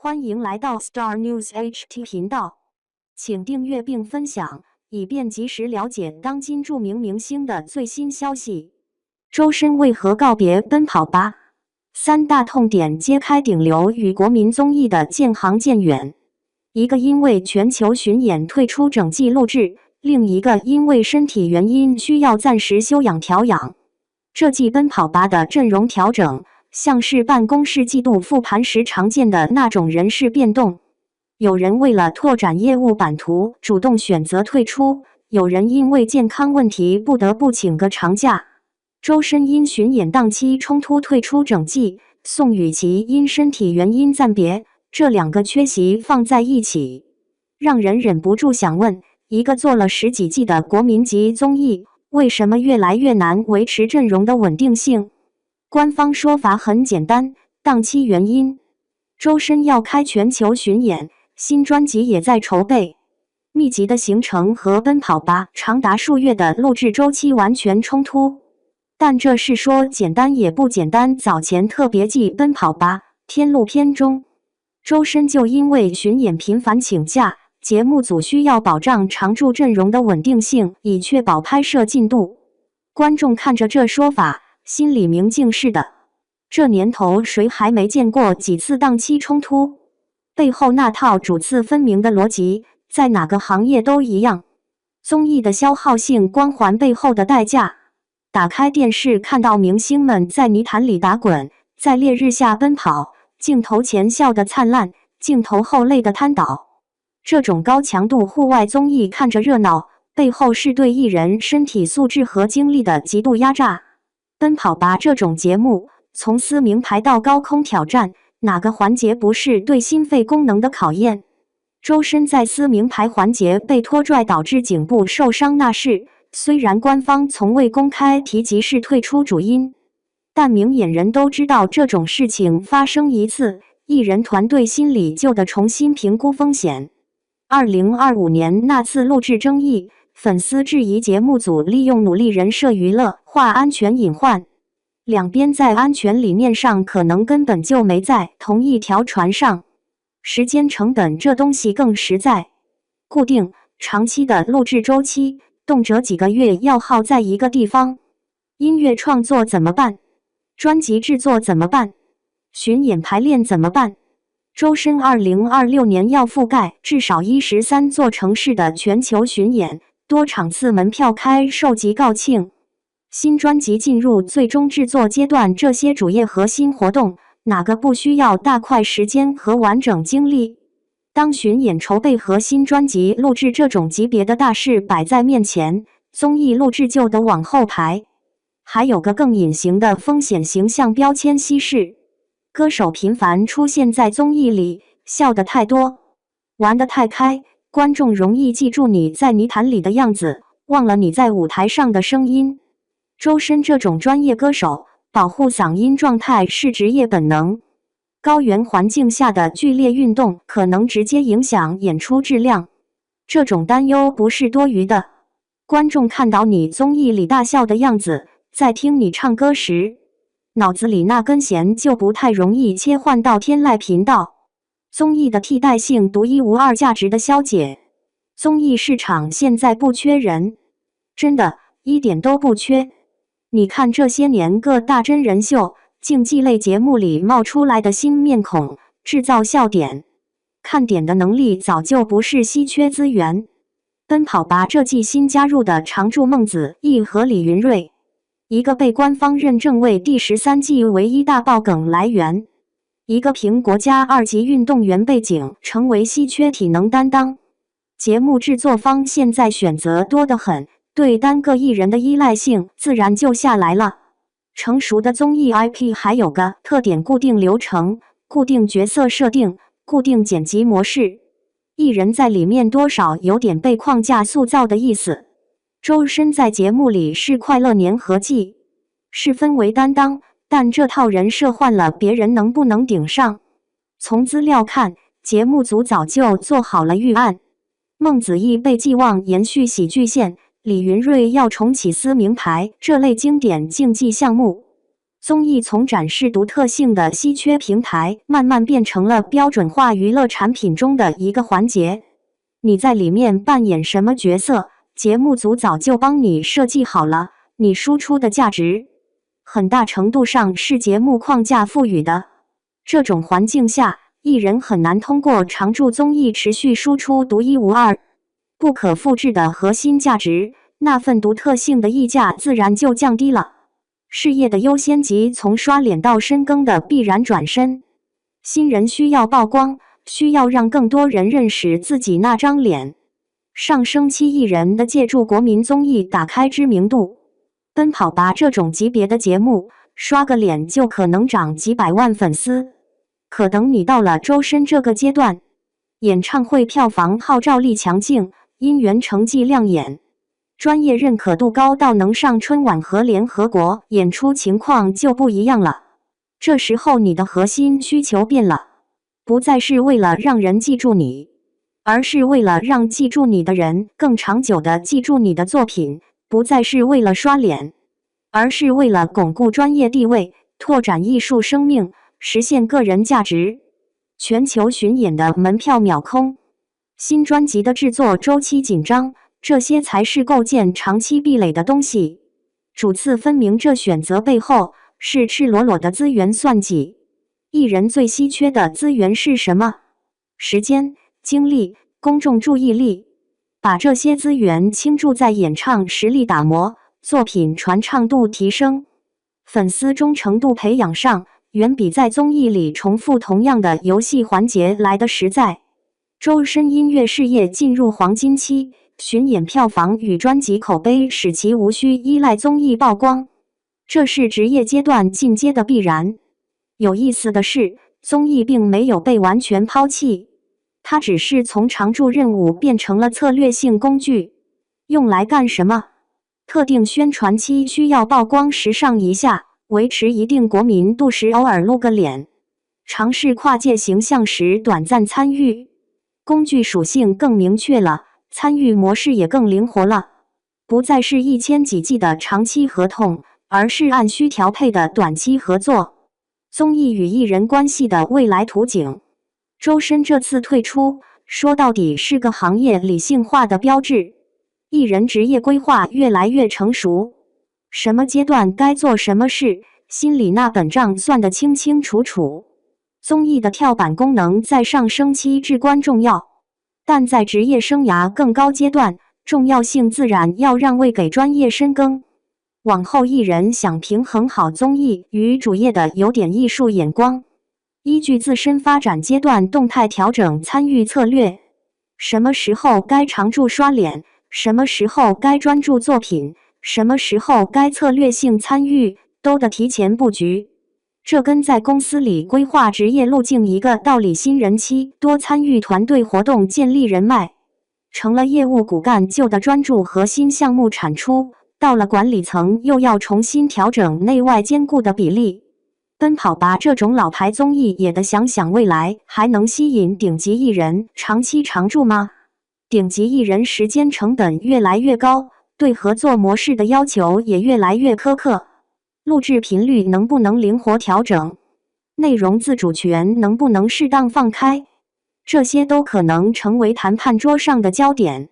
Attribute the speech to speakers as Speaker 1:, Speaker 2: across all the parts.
Speaker 1: 欢迎来到 Star News HT 频道，请订阅并分享，以便及时了解当今著名明星的最新消息。周深为何告别奔跑吧？三大痛点揭开顶流与国民综艺的渐行渐远。一个因为全球巡演退出整季录制，另一个因为身体原因需要暂时休养调养。这季奔跑吧的阵容调整，像是办公室季度复盘时常见的那种人事变动。有人为了拓展业务版图，主动选择退出；有人因为健康问题不得不请个长假。周深因巡演档期冲突退出整季，宋雨琦因身体原因暂别，这两个缺席放在一起，让人忍不住想问：一个做了10几季的国民级综艺，为什么越来越难维持阵容的稳定性？官方说法很简单，档期原因。周深要开全球巡演，新专辑也在筹备，密集的行程和奔跑吧长达数月的录制周期完全冲突。但这是说简单也不简单。早前特别季奔跑吧天路篇中，周深就因为巡演频繁请假，节目组需要保障常驻阵容的稳定性，以确保拍摄进度。观众看着这说法，心里明镜似的。这年头谁还没见过几次档期冲突？背后那套主次分明的逻辑，在哪个行业都一样。综艺的消耗性光环背后的代价。打开电视看到明星们在泥潭里打滚，在烈日下奔跑，镜头前笑得灿烂，镜头后累得瘫倒。这种高强度户外综艺看着热闹，背后是对艺人身体素质和精力的极度压榨。奔跑吧这种节目，从撕名牌到高空挑战，哪个环节不是对心肺功能的考验？周深在撕名牌环节被拖拽导致颈部受伤那事，虽然官方从未公开提及是退出主因，但明眼人都知道这种事情发生一次，艺人团队心里就得重新评估风险。2025年那次录制争议，粉丝质疑节目组利用努力人设娱乐化安全隐患，两边在安全理念上可能根本就没在同一条船上。时间成本这东西更实在，固定长期的录制周期，动辄几个月要耗在一个地方。音乐创作怎么办？专辑制作怎么办？巡演排练怎么办？周深2026年要覆盖至少13座城市的全球巡演，多场次门票开售即告罄。新专辑进入最终制作阶段，这些主业核心活动，哪个不需要大块时间和完整精力？当巡演筹备和新专辑录制这种级别的大事摆在面前，综艺录制就得往后排。还有个更隐形的风险，形象标签稀释。歌手频繁出现在综艺里，笑得太多，玩得太开，观众容易记住你在泥潭里的样子，忘了你在舞台上的声音。周深这种专业歌手，保护嗓音状态是职业本能。高原环境下的剧烈运动可能直接影响演出质量，这种担忧不是多余的。观众看到你综艺里大笑的样子，在听你唱歌时，脑子里那根弦就不太容易切换到天籁频道。综艺的替代性，独一无二价值的消解。综艺市场现在不缺人，真的，一点都不缺。你看这些年各大真人秀、竞技类节目里冒出来的新面孔，制造笑点、看点的能力早就不是稀缺资源。奔跑吧这季新加入的常驻孟子义和李云瑞，一个被官方认证为第13季唯一大爆梗来源，一个凭国家2级运动员背景成为稀缺体能担当。节目制作方现在选择多得很，对单个艺人的依赖性自然就下来了。成熟的综艺 IP 还有个特点：固定流程、固定角色设定、固定剪辑模式，艺人在里面多少有点被框架塑造的意思。周深在节目里是快乐粘合剂，是氛围担当，但这套人设换了别人能不能顶上？从资料看，节目组早就做好了预案。孟子义被寄望延续喜剧线，李云瑞要重启撕名牌这类经典竞技项目。综艺从展示独特性的稀缺平台，慢慢变成了标准化娱乐产品中的一个环节。你在里面扮演什么角色，节目组早就帮你设计好了，你输出的价值，很大程度上是节目框架赋予的。这种环境下，艺人很难通过常驻综艺持续输出独一无二、不可复制的核心价值，那份独特性的溢价自然就降低了。事业的优先级从刷脸到深耕的必然转身。新人需要曝光，需要让更多人认识自己那张脸。上升期艺人的借助国民综艺打开知名度。奔跑吧这种级别的节目，刷个脸就可能涨几百万粉丝。可等你到了周深这个阶段，演唱会票房号召力强劲，音源成绩亮眼，专业认可度高到能上春晚和联合国演出，情况就不一样了。这时候你的核心需求变了，不再是为了让人记住你，而是为了让记住你的人更长久地记住你的作品，不再是为了刷脸，而是为了巩固专业地位，拓展艺术生命，实现个人价值。全球巡演的门票秒空，新专辑的制作周期紧张，这些才是构建长期壁垒的东西。主次分明，这选择背后是赤裸裸的资源算计。艺人最稀缺的资源是什么？时间、精力、公众注意力。把这些资源倾注在演唱实力打磨、作品传唱度提升、粉丝忠诚度培养上，远比在综艺里重复同样的游戏环节来得实在。周深音乐事业进入黄金期，巡演票房与专辑口碑使其无需依赖综艺曝光，这是职业阶段进阶的必然。有意思的是，综艺并没有被完全抛弃，它只是从常驻任务变成了策略性工具。用来干什么？特定宣传期需要曝光时上一下，维持一定国民度时偶尔露个脸，尝试跨界形象时短暂参与。工具属性更明确了，参与模式也更灵活了，不再是1000几 G 的长期合同，而是按需调配的短期合作。综艺与艺人关系的未来图景。周深这次退出，说到底是个行业理性化的标志。艺人职业规划越来越成熟，什么阶段该做什么事，心里那本账算得清清楚楚。综艺的跳板功能在上升期至关重要，但在职业生涯更高阶段，重要性自然要让位给专业深耕。往后艺人想平衡好综艺与主业的有点艺术眼光，依据自身发展阶段动态调整参与策略，什么时候该常驻刷脸，什么时候该专注作品，什么时候该策略性参与，都得提前布局。这跟在公司里规划职业路径一个道理。新人期多参与团队活动，建立人脉，成了业务骨干就得专注核心项目产出。到了管理层，又要重新调整内外兼顾的比例。奔跑吧这种老牌综艺也得想想未来还能吸引顶级艺人长期常驻吗？顶级艺人时间成本越来越高，对合作模式的要求也越来越苛刻。录制频率能不能灵活调整？内容自主权能不能适当放开？这些都可能成为谈判桌上的焦点。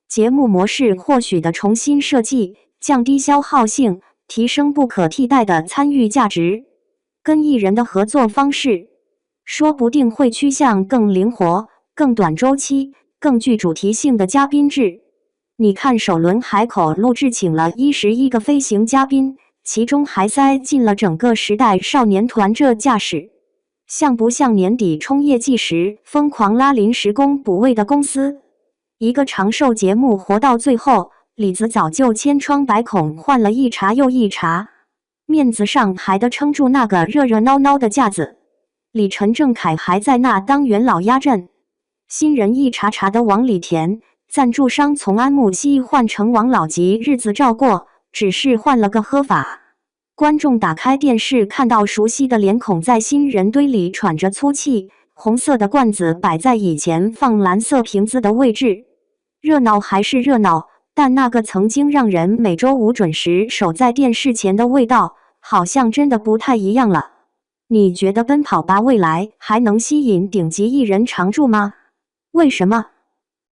Speaker 1: 节目模式或许的重新设计，降低消耗性，提升不可替代的参与价值。跟艺人的合作方式，说不定会趋向更灵活、更短周期、更具主题性的嘉宾制。你看首轮海口录制请了11个飞行嘉宾，其中还塞进了整个时代少年团，这架势像不像年底冲业绩时疯狂拉临时工补位的公司？一个长寿节目活到最后，李子早就千疮百孔，换了一茬又一茬，面子上还得撑住那个热热闹闹的架子。李晨、郑恺还在那当元老压阵，新人一茬茬的往里填，赞助商从安慕希换成王老吉，日子照过，只是换了个喝法。观众打开电视，看到熟悉的脸孔在新人堆里喘着粗气，红色的罐子摆在以前放蓝色瓶子的位置。热闹还是热闹，但那个曾经让人每周五准时守在电视前的味道，好像真的不太一样了。你觉得奔跑吧未来还能吸引顶级艺人常驻吗？为什么？